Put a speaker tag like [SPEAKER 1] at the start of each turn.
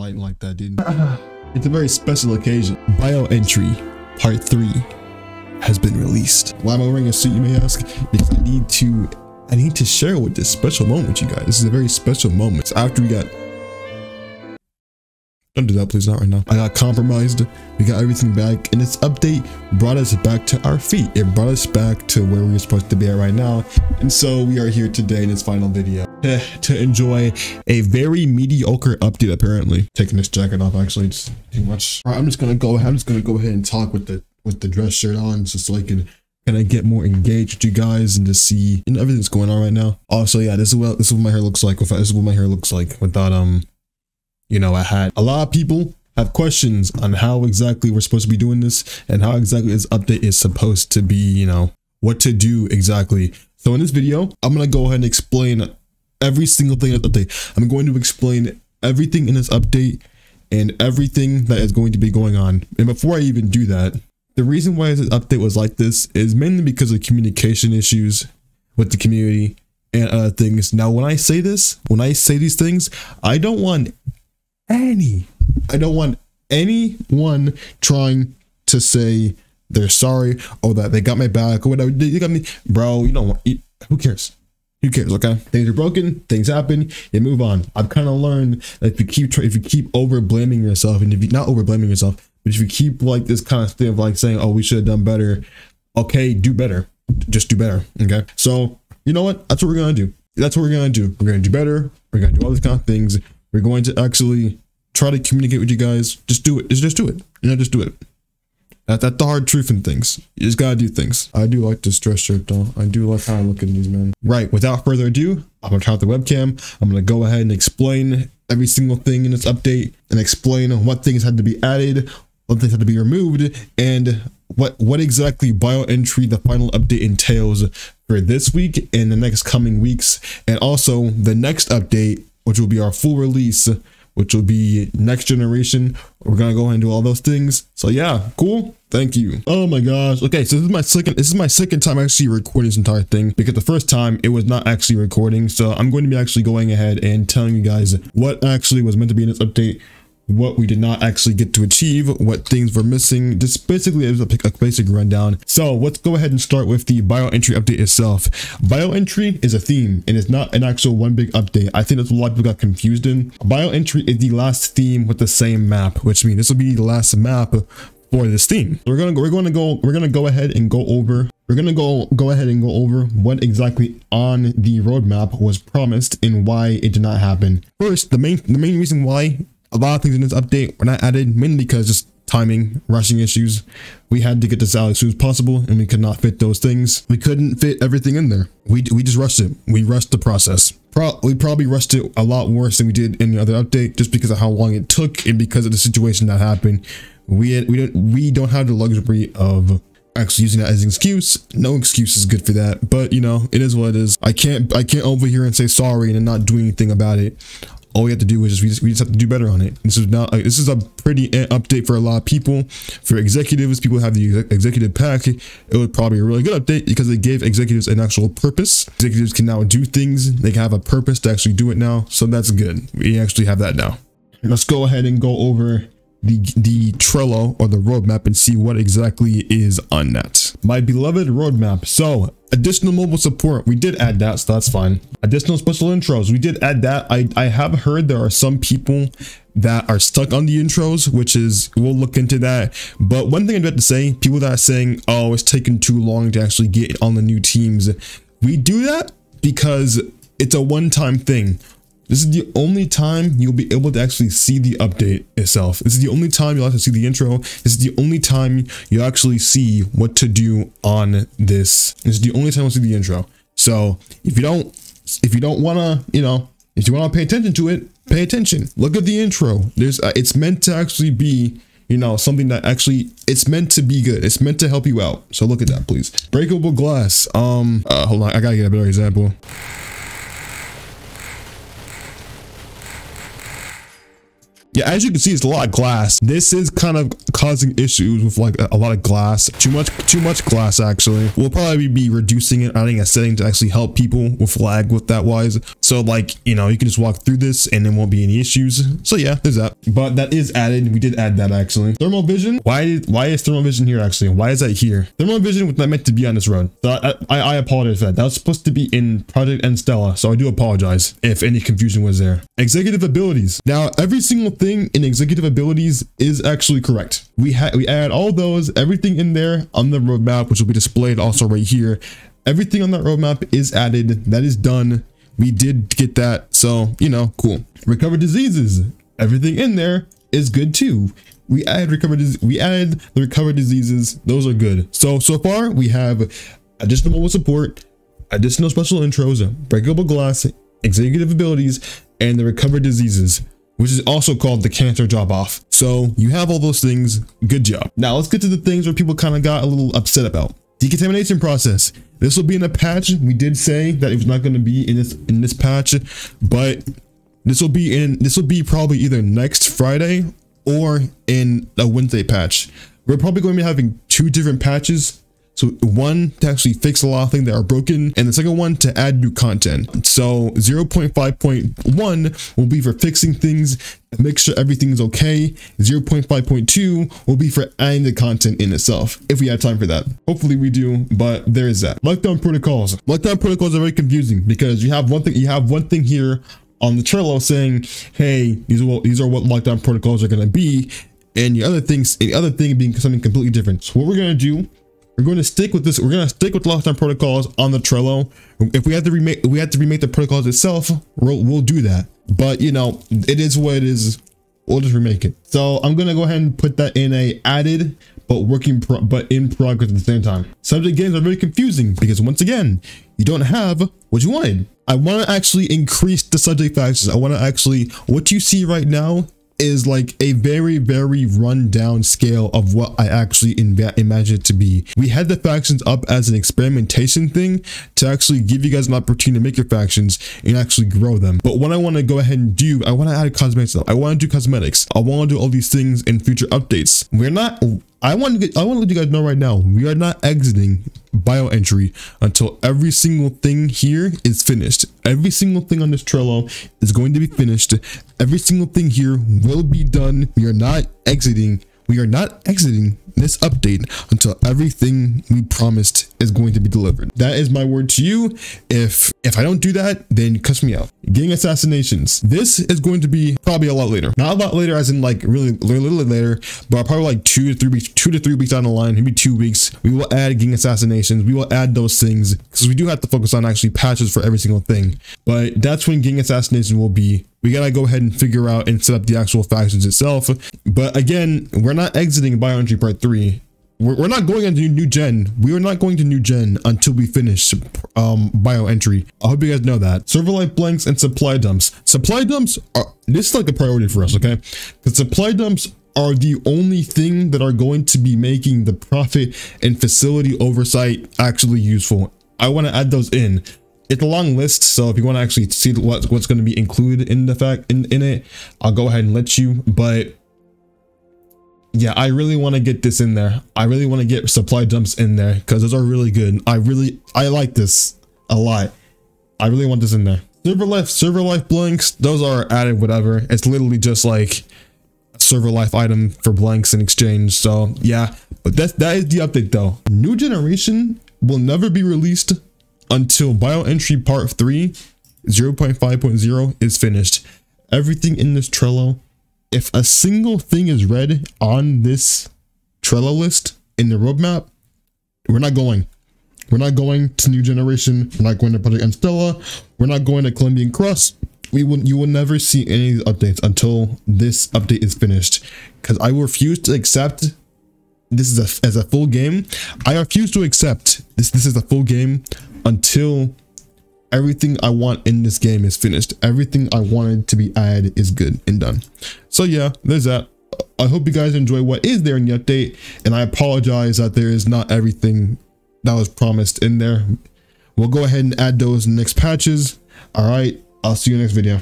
[SPEAKER 1] lighting like that, dude. It's a very special occasion. Bio entry part 3 has been released. Why am I wearing a suit, you may ask? Because I need to share with this special moment with you guys. This is a very special moment. So after we got, don't do that, please, not right now. I got compromised. We got everything back, and this update brought us back to our feet. It brought us back to where we're supposed to be at right now. And so we are here today in this final video to enjoy a very mediocre update, apparently. Taking this jacket off, actually, it's too much. All right, I'm just gonna go ahead and talk with the dress shirt on, just so I can kind of get more engaged with you guys and to see everything that's going on right now. Also, yeah, this is what my hair looks like. This is what my hair looks like without I had a lot of people have questions on how exactly we're supposed to be doing this and how exactly this update is supposed to be, what to do exactly. So in this video, I'm going to go ahead and explain every single thing in this update. I'm going to explain everything in this update and everything that is going to be going on. And before I even do that, the reason why this update was like this is mainly because of communication issues with the community and other things. Now, when I say these things, I don't want anyone trying to say they're sorry or that they got my back or whatever. They got me, bro. Who cares? Who cares? Okay, things are broken, things happen, you move on. I've kind of learned that if you keep over blaming yourself, and if you not over blaming yourself, but if you keep like this kind of thing of like saying, oh, we should have done better. Okay, do better. Just do better. Okay, so you know what? That's what we're gonna do. That's what we're gonna do. We're gonna do better. We're gonna do all these kind of things. We're going to actually try to communicate with you guys. Just do it. Just do it. Just do it. That's the hard truth in things. You just gotta do things. I do like this dress shirt though. I do like how I look in these, man. Right, without further ado, I'm gonna turn off the webcam. I'm gonna go ahead and explain every single thing in this update and explain what things had to be added, what things had to be removed, and what exactly bio entry the final update entails for this week and the next coming weeks, and also the next update, which will be our full release, which will be next generation. We're gonna go ahead and do all those things. So yeah, cool. Thank you. Oh my gosh. Okay, so this is my second time actually recording this entire thing, because the first time it was not actually recording. So I'm going to be actually going ahead and telling you guys what actually was meant to be in this update, what we did not actually get to achieve, what things were missing. Just basically it was a basic rundown. So let's go ahead and start with the bio entry update itself. Bio entry is a theme and it's not an actual one big update. I think that's what a lot of people got confused in. Bio entry is the last theme with the same map, which means this will be the last map for this theme. We're gonna go ahead and go over what exactly on the roadmap was promised and why it did not happen. First, the main reason why a lot of things in this update were not added, mainly because just timing, rushing issues. We had to get this out as soon as possible and we could not fit those things. We couldn't fit everything in there. We just rushed it. We rushed the process. We probably rushed it a lot worse than we did in the other update, just because of how long it took and because of the situation that happened. We don't have the luxury of actually using that as an excuse. No excuse is good for that, but it is what it is. I can't over here and say sorry and then not do anything about it. All we have to do is we just have to do better on it. This is a pretty update for a lot of people. For executives, people who have the executive pack, it was probably a really good update because it gave executives an actual purpose. Executives can now do things. They can have a purpose to actually do it now. So that's good. We actually have that now. Let's go ahead and go over the Trello or the roadmap and see what exactly is on that. My beloved roadmap. So additional mobile support, we did add that, so that's fine. Additional special intros, we did add that. I have heard there are some people that are stuck on the intros, which is, we'll look into that. But one thing I'd like to say, people that are saying, oh, it's taking too long to actually get on the new teams, we do that because it's a one-time thing. This is the only time you'll be able to actually see the update itself. This is the only time you'll have to see the intro. This is the only time you'll actually see what to do on this. This is the only time you'll see the intro. So if you don't want to, if you want to pay attention to it, pay attention. Look at the intro. It's meant to actually be, something that actually, it's meant to be good. It's meant to help you out. So look at that, please. Breakable glass. Hold on, I gotta get a better example. Yeah, as you can see, it's a lot of glass. This is kind of causing issues with like a lot of glass. Too much glass actually. We'll probably be reducing it, adding a setting to actually help people with lag with that wise. So like, you know, you can just walk through this and there won't be any issues. So yeah, there's that. But that is added. We did add that actually. Thermal vision. Why is thermal vision here actually? Why is that here? Thermal vision was not meant to be on this road. So I apologize for that. That was supposed to be in Project N Stella. So I do apologize if any confusion was there. Executive abilities. Now every single thing in executive abilities is actually correct. We add all those, everything in there on the roadmap, which will be displayed also right here. Everything on that roadmap is added. That is done. We did get that. So, you know, cool. Recover diseases. Everything in there is good too. We added the recovered diseases. Those are good. So far we have additional mobile support, additional special intros, breakable glass, executive abilities, and the recovered diseases, which is also called the cancer drop off. So you have all those things. Good job. Now let's get to the things where people kind of got a little upset about. Decontamination process. This will be in a patch. We did say that it was not going to be in this patch, but this will be probably either next Friday or in a Wednesday patch. We're probably going to be having 2 different patches. So one to actually fix a lot of things that are broken, and the second one to add new content. So 0.5.1 will be for fixing things, make sure everything's okay. 0.5.2 will be for adding the content in itself, if we have time for that. Hopefully we do, but there is that. Lockdown protocols. Lockdown protocols are very confusing because you have one thing here on the Trello saying, hey, these are what lockdown protocols are going to be, and the other thing being something completely different. So what we're going to do, we're going to stick with this. We're going to stick with lockdown protocols on the Trello. If we have to remake the protocols itself, we'll do that. But you know, it is what it is. We'll just remake it. So I'm going to go ahead and put that in a added, but in progress at the same time. Subject games are very confusing because once again, you don't have what you wanted. I want to actually increase the subject factions. I want to actually, what you see right now is like a very, very rundown scale of what I actually imagine it to be. We had the factions up as an experimentation thing to actually give you guys an opportunity to make your factions and actually grow them. But what I want to go ahead and do, I want to add cosmetics. I want to do cosmetics. I want to do all these things in future updates. I want to let you guys know right now, we are not exiting bioentry until every single thing here is finished. Every single thing on this Trello is going to be finished. Every single thing here will be done. We are not exiting this update until everything we promised is going to be delivered. That is my word to you. If I don't do that, then cuss me out. Gang assassinations. This is going to be probably a lot later. Not a lot later as in like really later, but probably like 2 to 3 weeks down the line, maybe 2 weeks. We will add gang assassinations. We will add those things because we do have to focus on actually patches for every single thing. But that's when gang assassination will be. We gotta go ahead and figure out and set up the actual factions itself. But again, we're not exiting Bioentry Part 3. We're not going into new gen. We are not going to new gen until we finish Bioentry. I hope you guys know that. Server life blanks and supply dumps. Supply dumps are, this is like a priority for us, okay? Because supply dumps are the only thing that are going to be making the profit and facility oversight actually useful. I want to add those in. It's a long list, so if you want to actually see what's going to be included in it, I'll go ahead and let you. But yeah, I really want to get this in there. I really want to get supply dumps in there because those are really good. I like this a lot. I really want this in there. Server life blanks, those are added whatever. It's literally just like a server life item for blanks in exchange. So yeah, but that is the update though. New generation will never be released until Bioentry Part 3 0.5.0 is finished. Everything in this Trello, if a single thing is read on this Trello list in the roadmap, we're not going. We're not going to new generation. We're not going to Project N Stella. We're not going to Colombian Cross. You will never see any of these updates until this update is finished. Because I refuse to accept this is as a full game. I refuse to accept this is a full game until everything I want in this game is finished. Everything I wanted to be added is good and done. So yeah, there's that. I hope you guys enjoy what is there in the update, and I apologize that there is not everything that was promised in there. We'll go ahead and add those in the next patches. All right, I'll see you next video.